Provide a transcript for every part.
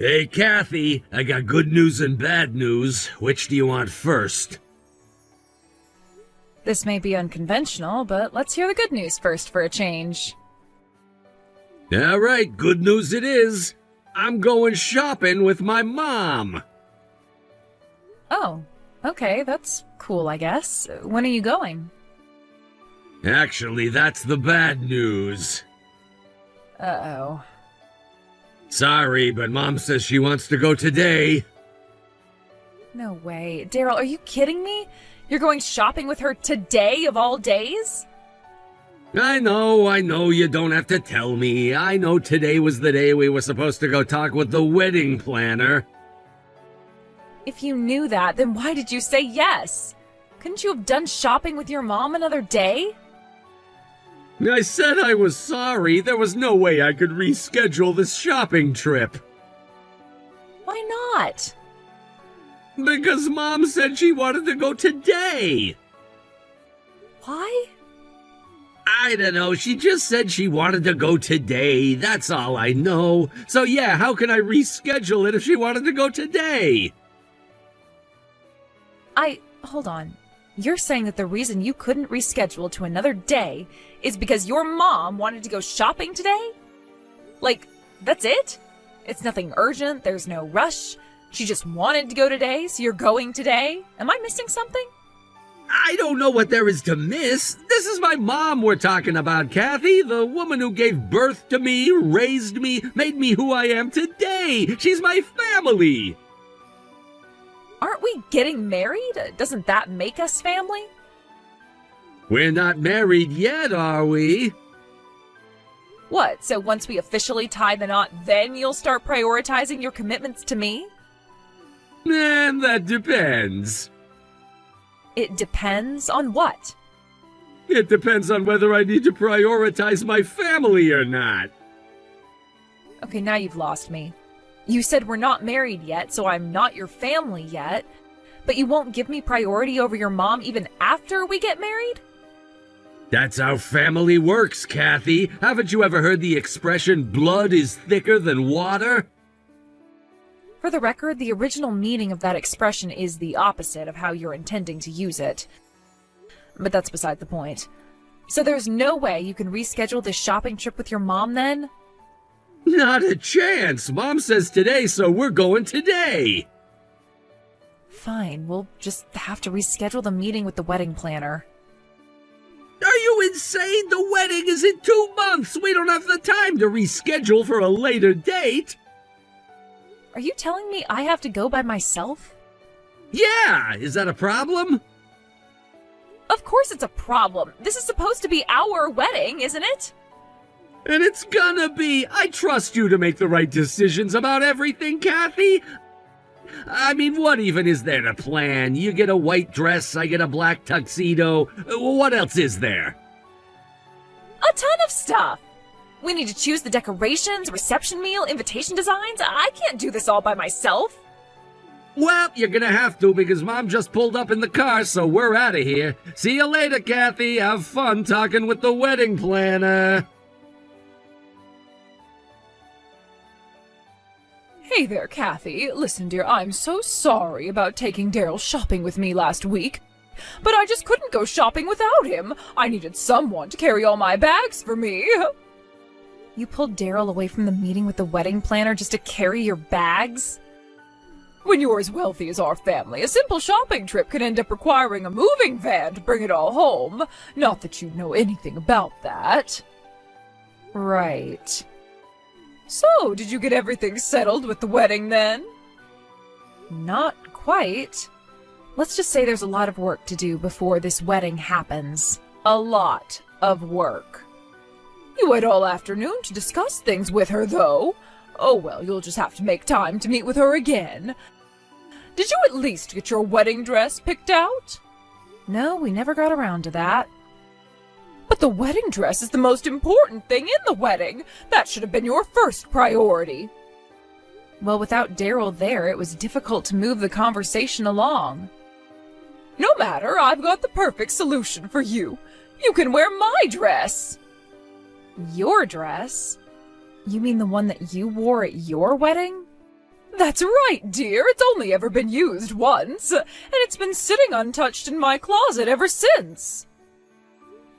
Hey, Kathy, I got good news and bad news. Which do you want first? This may be unconventional, but let's hear the good news first for a change. All right, good news it is. I'm going shopping with my mom. Oh, okay, that's cool, I guess. When are you going? Actually, that's the bad news. Uh-oh. Sorry, but Mom says she wants to go today. No way. Daryl, are you kidding me? You're going shopping with her today of all days? I know, you don't have to tell me. I know today was the day we were supposed to go talk with the wedding planner. If you knew that, then why did you say yes? Couldn't you have done shopping with your mom another day? I said I was sorry. There was no way I could reschedule this shopping trip. Why not? Because Mom said she wanted to go today. Why? I don't know. She just said she wanted to go today. That's all I know. So yeah, how can I reschedule it if she wanted to go today? Hold on. You're saying that the reason you couldn't reschedule to another day is because your mom wanted to go shopping today? Like, that's it? It's nothing urgent, there's no rush. She just wanted to go today, so you're going today? Am I missing something? I don't know what there is to miss. This is my mom we're talking about, Kathy. The woman who gave birth to me, raised me, made me who I am today. She's my family. Aren't we getting married? Doesn't that make us family? We're not married yet, are we? What, so once we officially tie the knot, then you'll start prioritizing your commitments to me? And that depends. It depends on what? It depends on whether I need to prioritize my family or not. Okay, now you've lost me. You said we're not married yet, so I'm not your family yet, but you won't give me priority over your mom even after we get married? That's how family works, Kathy. Haven't you ever heard the expression, blood is thicker than water? For the record, the original meaning of that expression is the opposite of how you're intending to use it. But that's beside the point. So there's no way you can reschedule this shopping trip with your mom then? Not a chance. Mom says today, so we're going today. Fine, we'll just have to reschedule the meeting with the wedding planner. Are you insane? The wedding is in 2 months. We don't have the time to reschedule for a later date. Are you telling me I have to go by myself? Yeah, is that a problem? Of course it's a problem. This is supposed to be our wedding, isn't it? And it's gonna be. I trust you to make the right decisions about everything, Kathy. I mean, what even is there to plan? You get a white dress, I get a black tuxedo. What else is there? A ton of stuff. We need to choose the decorations, reception meal, invitation designs. I can't do this all by myself. Well, you're gonna have to because Mom just pulled up in the car, so we're out of here. See you later, Kathy. Have fun talking with the wedding planner. Hey there, Kathy. Listen, dear, I'm so sorry about taking Daryl shopping with me last week. But I just couldn't go shopping without him. I needed someone to carry all my bags for me. You pulled Daryl away from the meeting with the wedding planner just to carry your bags? When you're as wealthy as our family, a simple shopping trip can end up requiring a moving van to bring it all home. Not that you know anything about that. Right. So, did you get everything settled with the wedding then? Not quite. Let's just say there's a lot of work to do before this wedding happens. A lot of work. You had all afternoon to discuss things with her, though. Oh well, you'll just have to make time to meet with her again. Did you at least get your wedding dress picked out? No, we never got around to that. But the wedding dress is the most important thing in the wedding. That should have been your first priority. Well, without Daryl there, it was difficult to move the conversation along. No matter, I've got the perfect solution for you. You can wear my dress. Your dress? You mean the one that you wore at your wedding? That's right, dear. It's only ever been used once, and it's been sitting untouched in my closet ever since.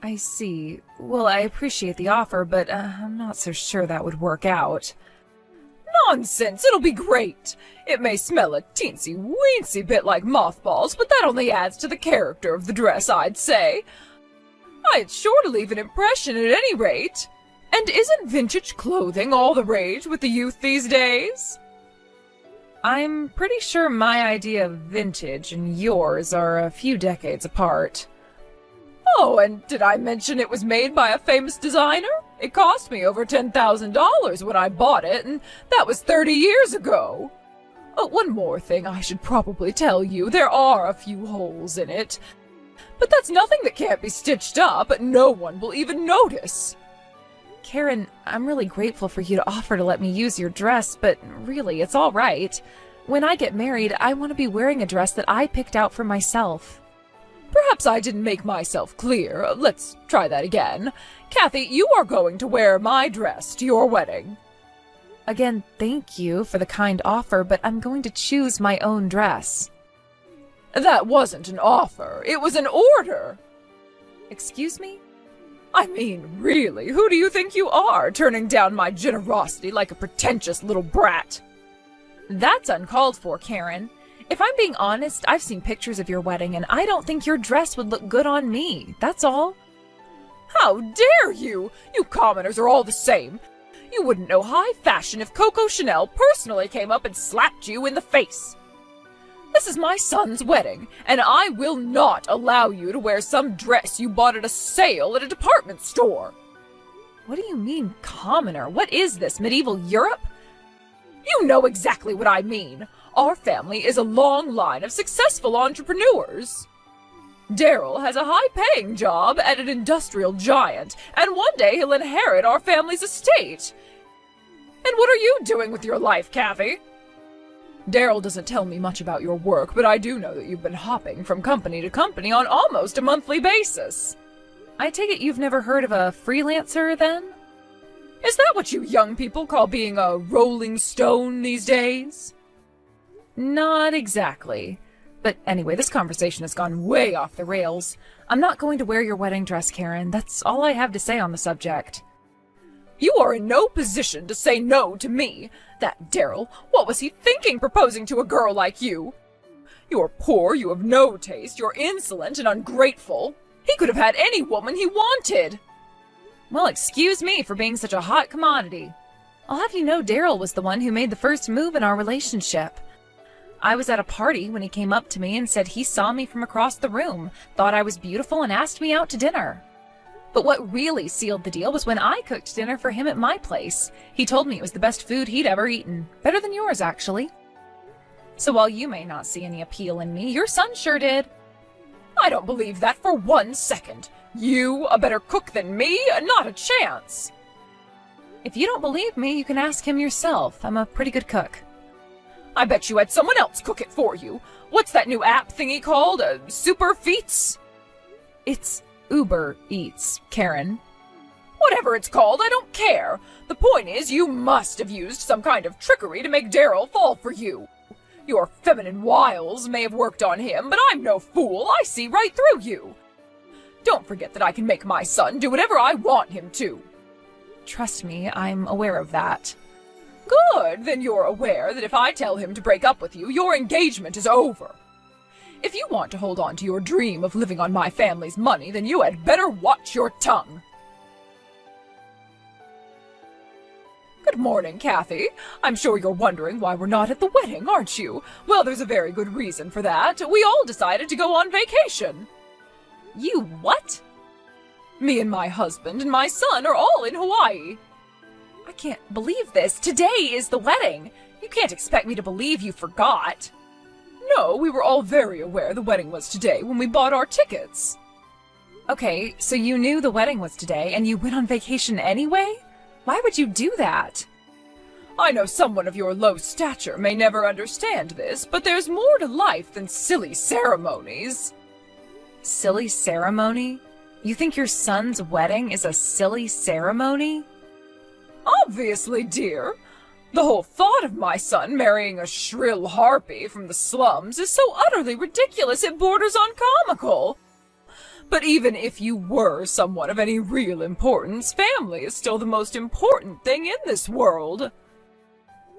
I see. Well, I appreciate the offer, but I'm not so sure that would work out. Nonsense! It'll be great! It may smell a teensy-weensy bit like mothballs, but that only adds to the character of the dress, I'd say. It's sure to leave an impression at any rate. And isn't vintage clothing all the rage with the youth these days? I'm pretty sure my idea of vintage and yours are a few decades apart. Oh, and did I mention it was made by a famous designer? It cost me over $10,000 when I bought it, and that was 30 years ago. Oh, one more thing I should probably tell you. There are a few holes in it. But that's nothing that can't be stitched up, and no one will even notice. Karen, I'm really grateful for you to offer to let me use your dress, but really, it's all right. When I get married, I want to be wearing a dress that I picked out for myself. Perhaps I didn't make myself clear. Let's try that again. Kathy, you are going to wear my dress to your wedding. Again, thank you for the kind offer, but I'm going to choose my own dress. That wasn't an offer. It was an order. Excuse me? I mean, really, who do you think you are, turning down my generosity like a pretentious little brat? That's uncalled for, Karen. If I'm being honest, I've seen pictures of your wedding, and I don't think your dress would look good on me. That's all. How dare you! You commoners are all the same. You wouldn't know high fashion if Coco Chanel personally came up and slapped you in the face. This is my son's wedding, and I will not allow you to wear some dress you bought at a sale at a department store. What do you mean, commoner? What is this, medieval Europe? You know exactly what I mean. Our family is a long line of successful entrepreneurs. Daryl has a high-paying job at an industrial giant, and one day he'll inherit our family's estate. And what are you doing with your life, Kathy? Daryl doesn't tell me much about your work, but I do know that you've been hopping from company to company on almost a monthly basis. I take it you've never heard of a freelancer, then? Is that what you young people call being a rolling stone these days? Not exactly. But anyway, this conversation has gone way off the rails. I'm not going to wear your wedding dress, Karen. That's all I have to say on the subject. You are in no position to say no to me. That Daryl, what was he thinking proposing to a girl like you? You're poor, you have no taste, you're insolent and ungrateful. He could have had any woman he wanted. Well, excuse me for being such a hot commodity. I'll have you know Daryl was the one who made the first move in our relationship. I was at a party when he came up to me and said he saw me from across the room, thought I was beautiful, and asked me out to dinner. But what really sealed the deal was when I cooked dinner for him at my place. He told me it was the best food he'd ever eaten. Better than yours, actually. So while you may not see any appeal in me, your son sure did. I don't believe that for 1 second. You, a better cook than me? Not a chance. If you don't believe me, you can ask him yourself. I'm a pretty good cook. I bet you had someone else cook it for you. What's that new app thingy called? Super Feats? It's Uber Eats, Karen. Whatever it's called, I don't care. The point is, you must have used some kind of trickery to make Daryl fall for you. Your feminine wiles may have worked on him, but I'm no fool. I see right through you. Don't forget that I can make my son do whatever I want him to. Trust me, I'm aware of that. Good, then you're aware that if I tell him to break up with you, your engagement is over. If you want to hold on to your dream of living on my family's money, then you had better watch your tongue. Good morning, Kathy. I'm sure you're wondering why we're not at the wedding, aren't you? Well, there's a very good reason for that. We all decided to go on vacation. You what? Me and my husband and my son are all in Hawaii. I can't believe this. Today is the wedding. You can't expect me to believe you forgot. No, we were all very aware the wedding was today when we bought our tickets. Okay, so you knew the wedding was today and you went on vacation anyway? Why would you do that? I know someone of your low stature may never understand this, but there's more to life than silly ceremonies. Silly ceremony? You think your son's wedding is a silly ceremony? Obviously, dear. The whole thought of my son marrying a shrill harpy from the slums is so utterly ridiculous it borders on comical. But even if you were someone of any real importance, family is still the most important thing in this world.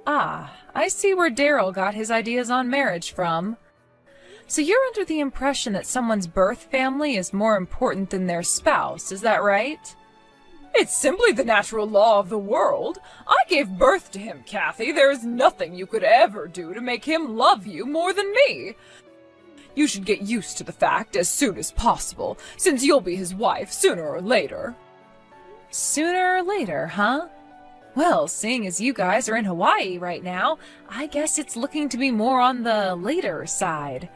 Ah, I see where Daryl got his ideas on marriage from. So you're under the impression that someone's birth family is more important than their spouse, is that right? It's simply the natural law of the world. I gave birth to him, Kathy. There is nothing you could ever do to make him love you more than me. You should get used to the fact as soon as possible, since you'll be his wife sooner or later. Sooner or later, huh? Well, seeing as you guys are in Hawaii right now, I guess it's looking to be more on the later side.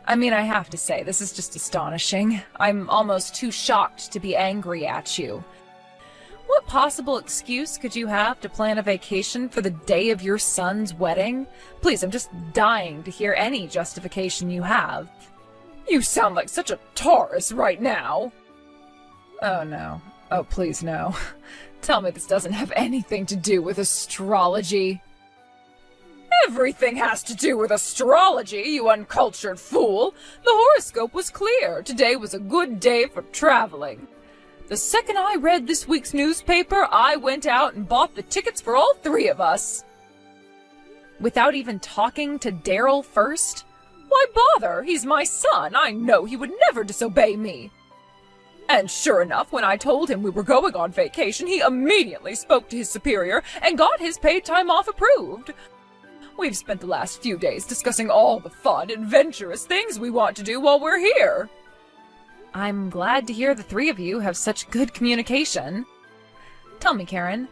I mean, I have to say, this is just astonishing. I'm almost too shocked to be angry at you. What possible excuse could you have to plan a vacation for the day of your son's wedding? Please, I'm just dying to hear any justification you have. You sound like such a Taurus right now. Oh no. Oh, please no. Tell me this doesn't have anything to do with astrology. Everything has to do with astrology, you uncultured fool. The horoscope was clear. Today was a good day for traveling. The second I read this week's newspaper, I went out and bought the tickets for all three of us. Without even talking to Daryl first? Why bother? He's my son. I know he would never disobey me. And sure enough, when I told him we were going on vacation, he immediately spoke to his superior and got his paid time off approved. We've spent the last few days discussing all the fun, adventurous things we want to do while we're here. I'm glad to hear the three of you have such good communication. Tell me, Karen,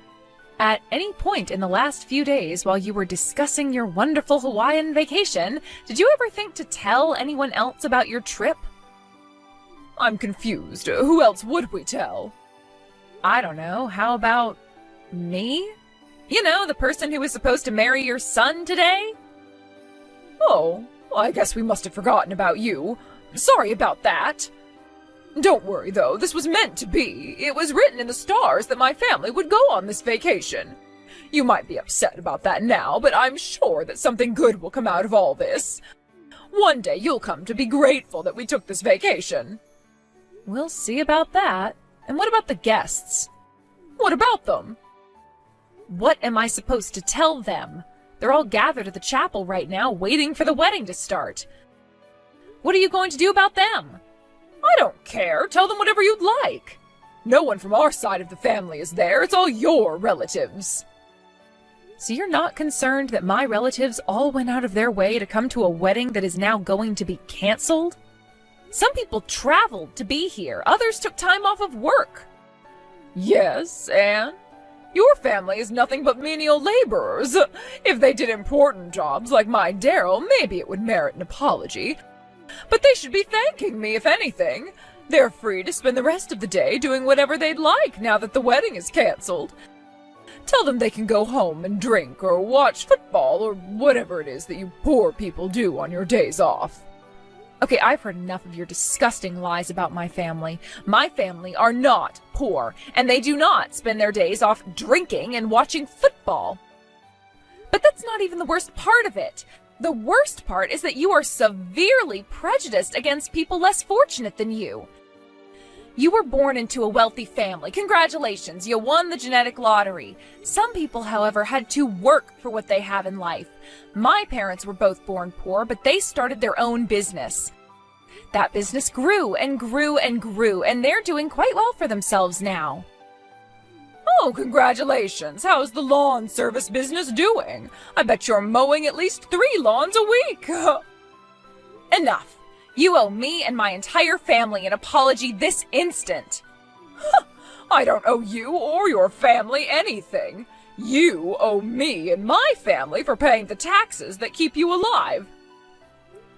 at any point in the last few days while you were discussing your wonderful Hawaiian vacation, did you ever think to tell anyone else about your trip? I'm confused. Who else would we tell? I don't know. How about me? You know, the person who was supposed to marry your son today? Oh, well, I guess we must have forgotten about you. Sorry about that. Don't worry, though. This was meant to be. It was written in the stars that my family would go on this vacation. You might be upset about that now, but I'm sure that something good will come out of all this. One day you'll come to be grateful that we took this vacation. We'll see about that. And what about the guests? What about them? What am I supposed to tell them? They're all gathered at the chapel right now, waiting for the wedding to start. What are you going to do about them? I don't care. Tell them whatever you'd like. No one from our side of the family is there. It's all your relatives. So you're not concerned that my relatives all went out of their way to come to a wedding that is now going to be canceled? Some people traveled to be here. Others took time off of work. Yes, and? Your family is nothing but menial laborers. If they did important jobs like my Daryl, maybe it would merit an apology. But they should be thanking me, if anything. They're free to spend the rest of the day doing whatever they'd like now that the wedding is canceled. Tell them they can go home and drink or watch football or whatever it is that you poor people do on your days off. Okay, I've heard enough of your disgusting lies about my family. My family are not poor, and they do not spend their days off drinking and watching football. But that's not even the worst part of it. The worst part is that you are severely prejudiced against people less fortunate than you. You were born into a wealthy family. Congratulations, you won the genetic lottery. Some people, however, had to work for what they have in life. My parents were both born poor, but they started their own business. That business grew and grew and grew, and they're doing quite well for themselves now. Oh, congratulations. How's the lawn service business doing? I bet you're mowing at least 3 lawns a week. Enough. You owe me and my entire family an apology this instant. I don't owe you or your family anything. You owe me and my family for paying the taxes that keep you alive.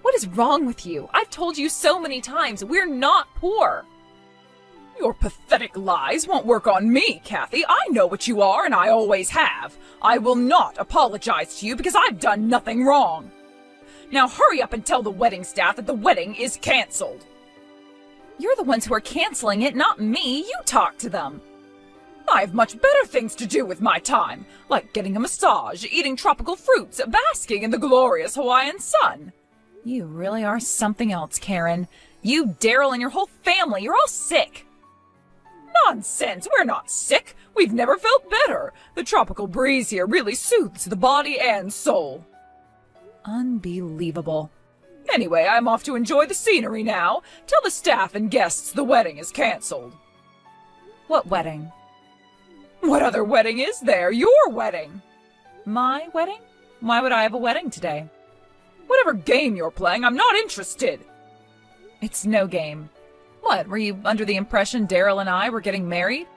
What is wrong with you? I've told you so many times, we're not poor. Your pathetic lies won't work on me, Kathy. I know what you are, and I always have. I will not apologize to you because I've done nothing wrong. Now hurry up and tell the wedding staff that the wedding is canceled. You're the ones who are canceling it, not me. You talk to them. I have much better things to do with my time, like getting a massage, eating tropical fruits, basking in the glorious Hawaiian sun. You really are something else, Karen. You, Daryl, and your whole family, you're all sick. Nonsense, we're not sick. We've never felt better. The tropical breeze here really soothes the body and soul. Unbelievable. Anyway, I'm off to enjoy the scenery now. Tell the staff and guests the wedding is canceled. What wedding? What other wedding is there? Your wedding. My wedding? Why would I have a wedding today? Whatever game you're playing, I'm not interested. It's no game. What, were you under the impression Daryl and I were getting married?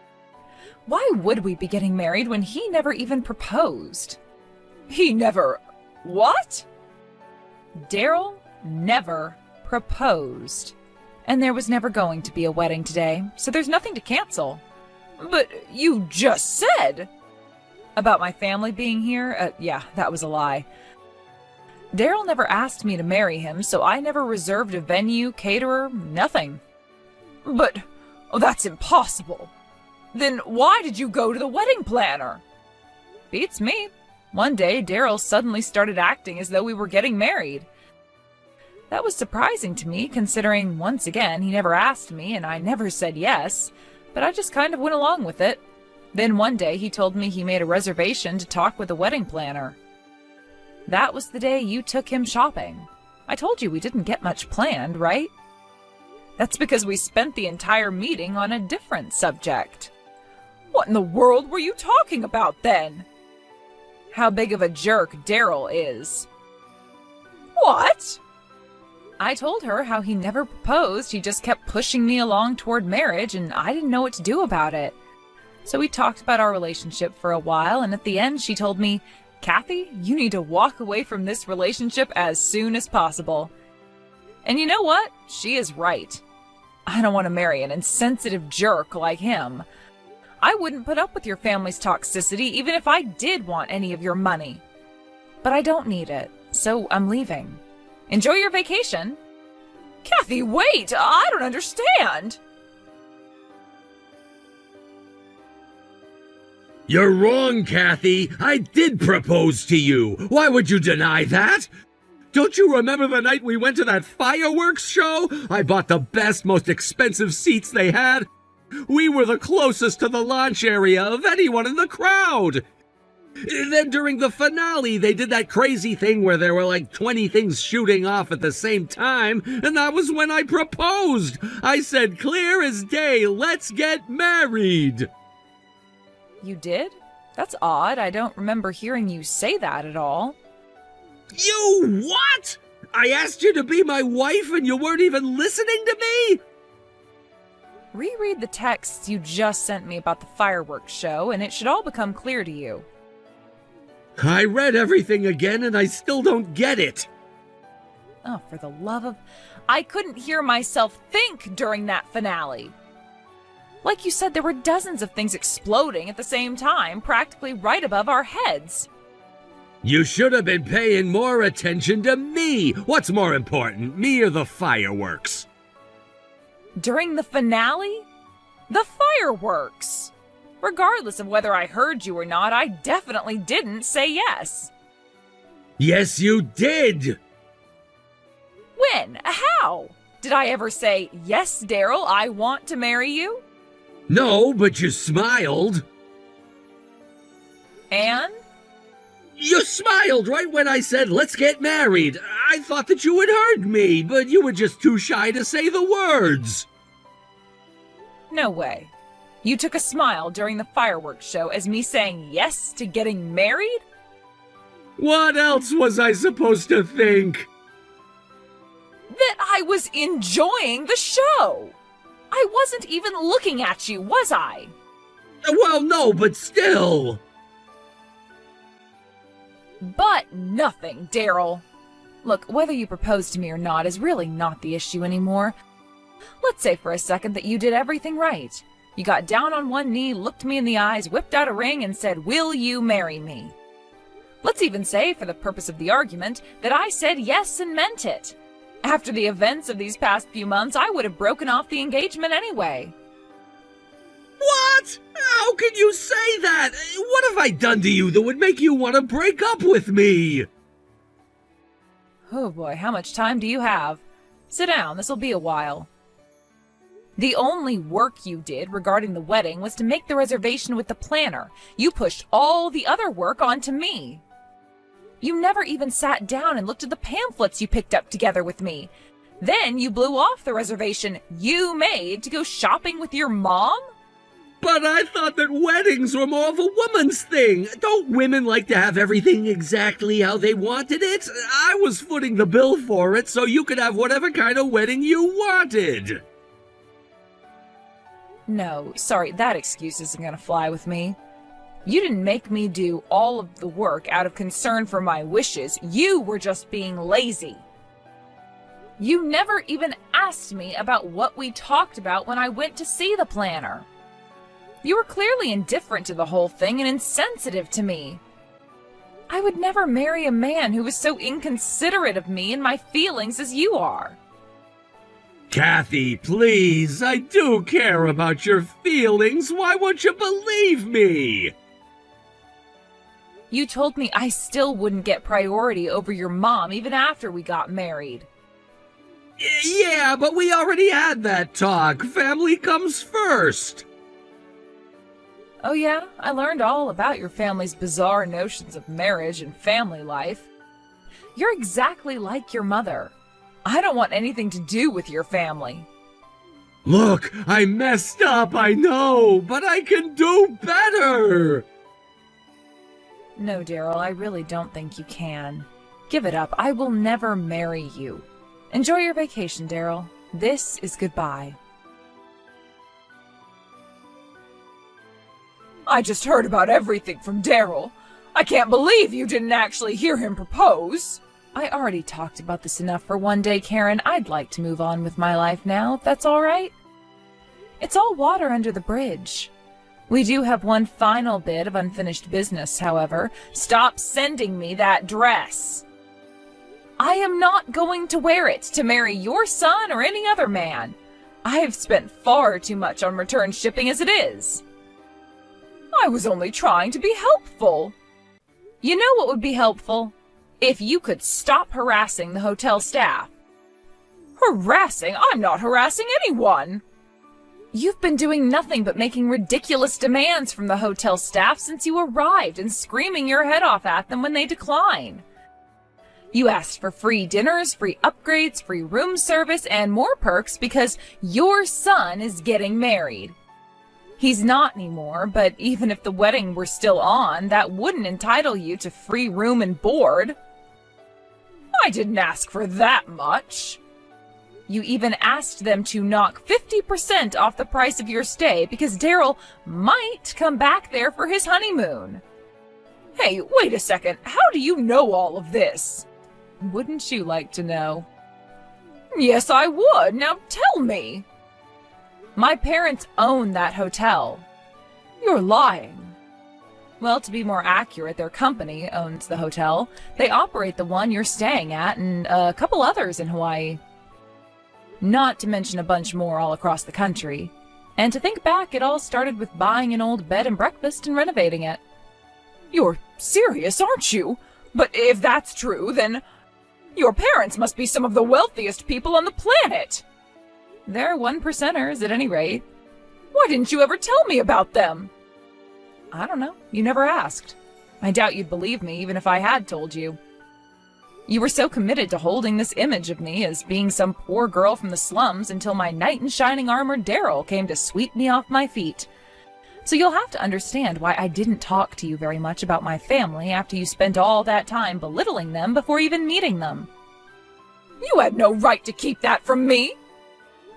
Why would we be getting married when he never even proposed? He never... What? Daryl never proposed. And there was never going to be a wedding today, so there's nothing to cancel. But you just said... About my family being here? Yeah, that was a lie. Daryl never asked me to marry him, so I never reserved a venue, caterer, nothing. But, that's impossible. Then why did you go to the wedding planner? Beats me. One day, Daryl suddenly started acting as though we were getting married. That was surprising to me, considering, once again, he never asked me and I never said yes, but I just kind of went along with it. Then one day, he told me he made a reservation to talk with a wedding planner. That was the day you took him shopping. I told you we didn't get much planned, right? That's because we spent the entire meeting on a different subject. What in the world were you talking about then? How big of a jerk Daryl is. What? I told her how he never proposed, he just kept pushing me along toward marriage, and I didn't know what to do about it. So we talked about our relationship for a while, and at the end she told me, Kathy, you need to walk away from this relationship as soon as possible. And you know what? She is right. I don't want to marry an insensitive jerk like him. I wouldn't put up with your family's toxicity even if I did want any of your money. But I don't need it, so I'm leaving. Enjoy your vacation. Kathy, wait! I don't understand! You're wrong, Kathy. I did propose to you. Why would you deny that? Don't you remember the night we went to that fireworks show? I bought the best, most expensive seats they had. We were the closest to the launch area of anyone in the crowd. Then during the finale, they did that crazy thing where there were like 20 things shooting off at the same time, and that was when I proposed. I said, clear as day, let's get married. You did? That's odd. I don't remember hearing you say that at all. You what? I asked you to be my wife and you weren't even listening to me? Reread the texts you just sent me about the fireworks show, and it should all become clear to you. I read everything again and I still don't get it. Oh, for the love of... I couldn't hear myself think during that finale. Like you said, there were dozens of things exploding at the same time, practically right above our heads. You should have been paying more attention to me. What's more important, me or the fireworks? During the finale? The fireworks! Regardless of whether I heard you or not, I definitely didn't say yes. Yes, you did! When? How? Did I ever say, yes, Daryl, I want to marry you? No, but you smiled. And? You smiled right when I said, let's get married. I thought that you had heard me, but you were just too shy to say the words. No way. You took a smile during the fireworks show as me saying yes to getting married? What else was I supposed to think? That I was enjoying the show. I wasn't even looking at you, was I? Well, no, but still. But nothing, Daryl. Look, whether you proposed to me or not is really not the issue anymore. Let's say for a second that you did everything right. You got down on one knee, looked me in the eyes, whipped out a ring, and said, will you marry me? Let's even say, for the purpose of the argument, that I said yes and meant it. After the events of these past few months, I would have broken off the engagement anyway. What? How How can you say that? What have I done to you that would make you want to break up with me? Oh boy, how much time do you have? Sit down, this'll be a while. The only work you did regarding the wedding was to make the reservation with the planner. You pushed all the other work onto me. You never even sat down and looked at the pamphlets you picked up together with me. Then you blew off the reservation you made to go shopping with your mom? But I thought that weddings were more of a woman's thing. Don't women like to have everything exactly how they wanted it? I was footing the bill for it so you could have whatever kind of wedding you wanted. No, sorry, that excuse isn't gonna fly with me. You didn't make me do all of the work out of concern for my wishes. You were just being lazy. You never even asked me about what we talked about when I went to see the planner. You were clearly indifferent to the whole thing and insensitive to me. I would never marry a man who was so inconsiderate of me and my feelings as you are. Kathy, please, I do care about your feelings. Why won't you believe me? You told me I still wouldn't get priority over your mom even after we got married. Yeah, but we already had that talk. Family comes first. Oh yeah, I learned all about your family's bizarre notions of marriage and family life. You're exactly like your mother. I don't want anything to do with your family. Look, I messed up, I know, but I can do better. No, Daryl, I really don't think you can. Give it up. I will never marry you. Enjoy your vacation, Daryl. This is goodbye. I just heard about everything from Daryl. I can't believe you didn't actually hear him propose. I already talked about this enough for one day, Karen. I'd like to move on with my life now, if that's all right. It's all water under the bridge. We do have one final bit of unfinished business, however. Stop sending me that dress. I am not going to wear it to marry your son or any other man. I have spent far too much on return shipping as it is. I was only trying to be helpful. You know what would be helpful? If you could stop harassing the hotel staff. Harassing? I'm not harassing anyone. You've been doing nothing but making ridiculous demands from the hotel staff since you arrived and screaming your head off at them when they decline. You asked for free dinners, free upgrades, free room service, and more perks because your son is getting married. He's not anymore, but even if the wedding were still on, that wouldn't entitle you to free room and board. I didn't ask for that much. You even asked them to knock 50% off the price of your stay because Daryl might come back there for his honeymoon. Hey, wait a second. How do you know all of this? Wouldn't you like to know? Yes, I would. Now tell me. My parents own that hotel. You're lying. Well, to be more accurate, their company owns the hotel. They operate the one you're staying at and a couple others in Hawaii. Not to mention a bunch more all across the country. And to think back, it all started with buying an old bed and breakfast and renovating it. You're serious, aren't you? But if that's true, then your parents must be some of the wealthiest people on the planet. They're 1%ers at any rate. Why didn't you ever tell me about them? I don't know. You never asked. I doubt you'd believe me even if I had told you. You were so committed to holding this image of me as being some poor girl from the slums until my knight in shining armor Daryl came to sweep me off my feet. So you'll have to understand why I didn't talk to you very much about my family after you spent all that time belittling them before even meeting them. You had no right to keep that from me!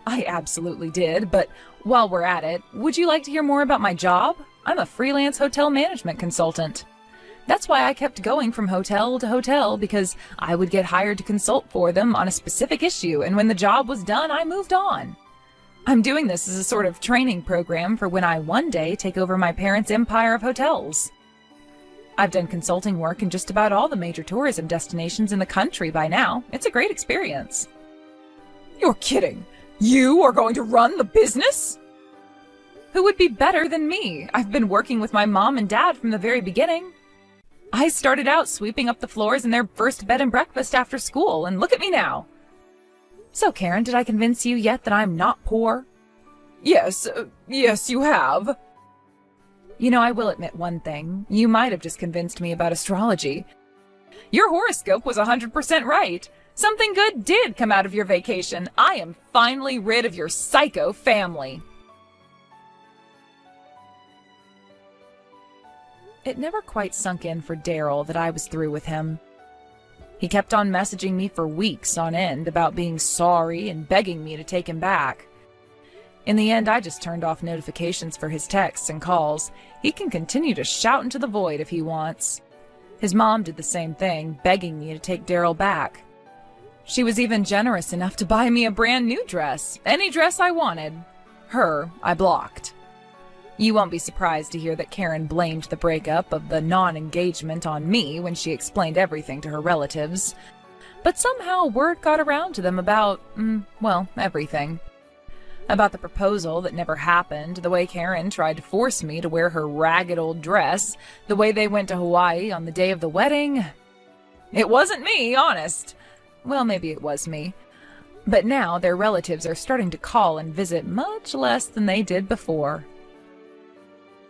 I absolutely did, but while we're at it, would you like to hear more about my job? I'm a freelance hotel management consultant. That's why I kept going from hotel to hotel, because I would get hired to consult for them on a specific issue, and when the job was done, I moved on. I'm doing this as a sort of training program for when I one day take over my parents' empire of hotels. I've done consulting work in just about all the major tourism destinations in the country by now. It's a great experience. You're kidding! You are going to run the business? Who would be better than me? I've been working with my mom and dad from the very beginning. I started out sweeping up the floors in their first bed and breakfast after school, and look at me now. So, Karen, did I convince you yet that I'm not poor? Yes, you have. You know, I will admit one thing. You might have just convinced me about astrology. Your horoscope was 100% right. Something good did come out of your vacation. I am finally rid of your psycho family. It never quite sunk in for Daryl that I was through with him. He kept on messaging me for weeks on end about being sorry and begging me to take him back. In the end, I just turned off notifications for his texts and calls. He can continue to shout into the void if he wants. His mom did the same thing, begging me to take Daryl back. She was even generous enough to buy me a brand new dress, any dress I wanted. Her, I blocked. You won't be surprised to hear that Karen blamed the breakup of the non-engagement on me when she explained everything to her relatives. But somehow word got around to them about, well, everything. About the proposal that never happened, the way Karen tried to force me to wear her ragged old dress, the way they went to Hawaii on the day of the wedding. It wasn't me, honest. Well, maybe it was me. But now their relatives are starting to call and visit much less than they did before.